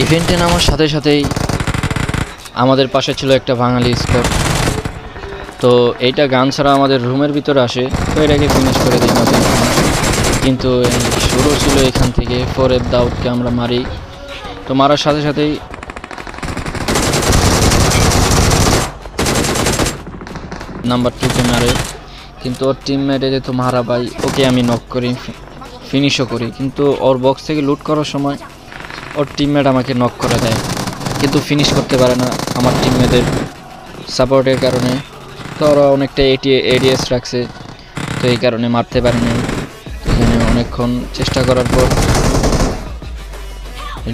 ইভেন্টে নামার সাথে সাথেই আমাদের পাশে ছিল একটা বাঙালি স্কোয়াড। তো এইটা গান ছাড়া আমাদের রুমের ভিতরে আসে, তো এটাকে ফিনিশ করে দিই নতুন। কিন্তু শুরু ছিল এখান থেকে। ফোরের দাউদকে আমরা মারি, তো মারার সাথে সাথেই নাম্বার 2কে মারে, কিন্তু ওর টিমমেটে যেহেতু মারা ভাই, ওকে আমি নক করি, ফিনিশও করি। কিন্তু ওর বক্স থেকে লুট করার সময় ওর টিমমেট আমাকে নক করে দেয়, কিন্তু ফিনিশ করতে পারে না আমার টিমমেটের সাপোর্টের কারণে। তো ওরা অনেকটা এডিএস রাখছে, তো এই কারণে মারতে পারেনি। এখানে অনেকক্ষণ চেষ্টা করার পর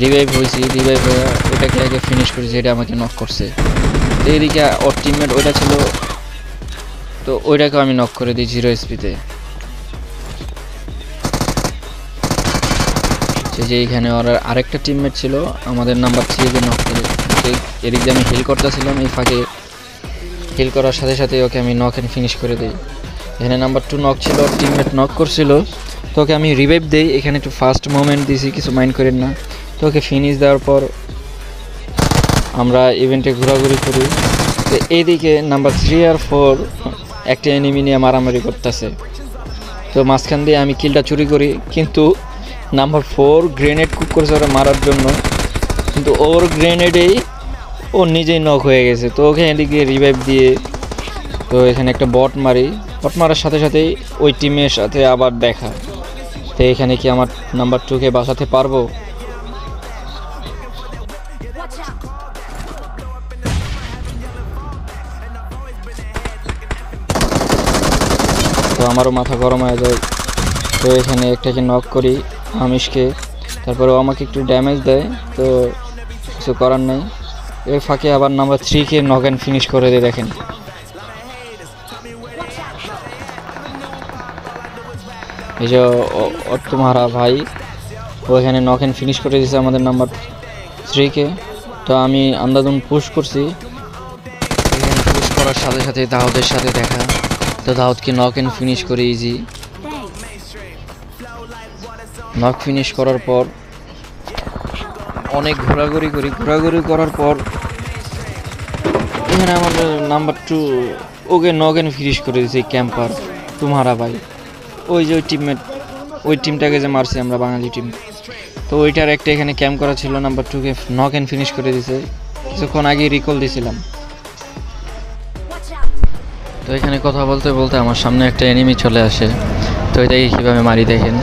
রিভাইভ হয়েছি, রিভাইভ হয়ে ওটাকে আগে ফিনিশ করেছি, এটা আমাকে নক করছে। তো এইদিকে ওর টিমমেট ওইটা ছিল, তো ওইটাকেও আমি নক করে দিই 0 এসপিতে। যে এখানে ওর আরেকটা টিমমেট ছিল আমাদের নাম্বার 3কে নক করে, এদিক দিয়ে আমি হিল করতেছিলাম, এই ফাঁকে হিল করার সাথে সাথে ওকে আমি নক এন্ড ফিনিশ করে দিই। এখানে নাম্বার 2 নক ছিল, ওর টিমমেট নক করছিল, তো ওকে আমি রিভাইভ দিই। এখানে একটু ফার্স্ট মুভমেন্ট দিয়েছি, কিছু মাইন্ড করেন না। তো ওকে ফিনিশ দেওয়ার পর আমরা ইভেন্টে ঘোরাঘুরি করি। তো এইদিকে নাম্বার 3 আর 4 একটা এনিমি নিয়ে মারামারি করতেছে, তো মাঝখান দিয়ে আমি কিলটা চুরি করি। কিন্তু নাম্বার 4 গ্রেনেড কুক করেছে ওরা মারার জন্য, কিন্তু ওর গ্রেনেডেই ও নিজেই নক হয়ে গেছে। তো ওকে এদিকে রিভাইভ দিয়ে, তো এখানে একটা বট মারি, বট মারার সাথে সাথেই ওই টিমের সাথে আবার দেখা। তো এখানে কি আমার নাম্বার 2কে বাঁচাতে পারবো? তো আমারও মাথা গরম হয়ে যায়। তো এখানে একটাকে নক করি আমিষকে, তারপরে ও আমাকে একটু ড্যামেজ দেয়, তো কিছু করার নেই। এর ফাঁকে আবার নাম্বার 3কে নক অ্যান্ড ফিনিশ করে দিয়ে দেখেন। এই যে তোমারা ভাই, ও এখানে নক অ্যান্ড ফিনিশ করে দিয়েছে আমাদের নাম্বার 3কে। তো আমি আন্দাজুন পুশ করছি, এখানে পুশ করার সাথে সাথে দাউদের সাথে দেখা। তো দাউদকে নক অ্যান্ড ফিনিশ করে ইজি। নক ফিনিশ করার পর অনেক ঘোরাঘুরি করি, ঘোরাঘুরি করার পর এখানে আমাদের number 2 okay knock and finish করে দিয়েছে ক্যাম্পার তোমারা ভাই। ওই যে ওই টিমমেট, ওই টিমটাকে যে মারছি আমরা বাঙালি টিম, তো ওইটার একটা এখানে ক্যাম্প করা ছিল, নাম্বার 2কে নক অ্যান্ড ফিনিশ করে দিয়েছে। কিছুক্ষণ আগে রিকল দিয়েছিলাম। তো এখানে কথা বলতে বলতে আমার সামনে একটা এনিমি চলে আসে, তো এটাকে কীভাবে মারি দেখেন।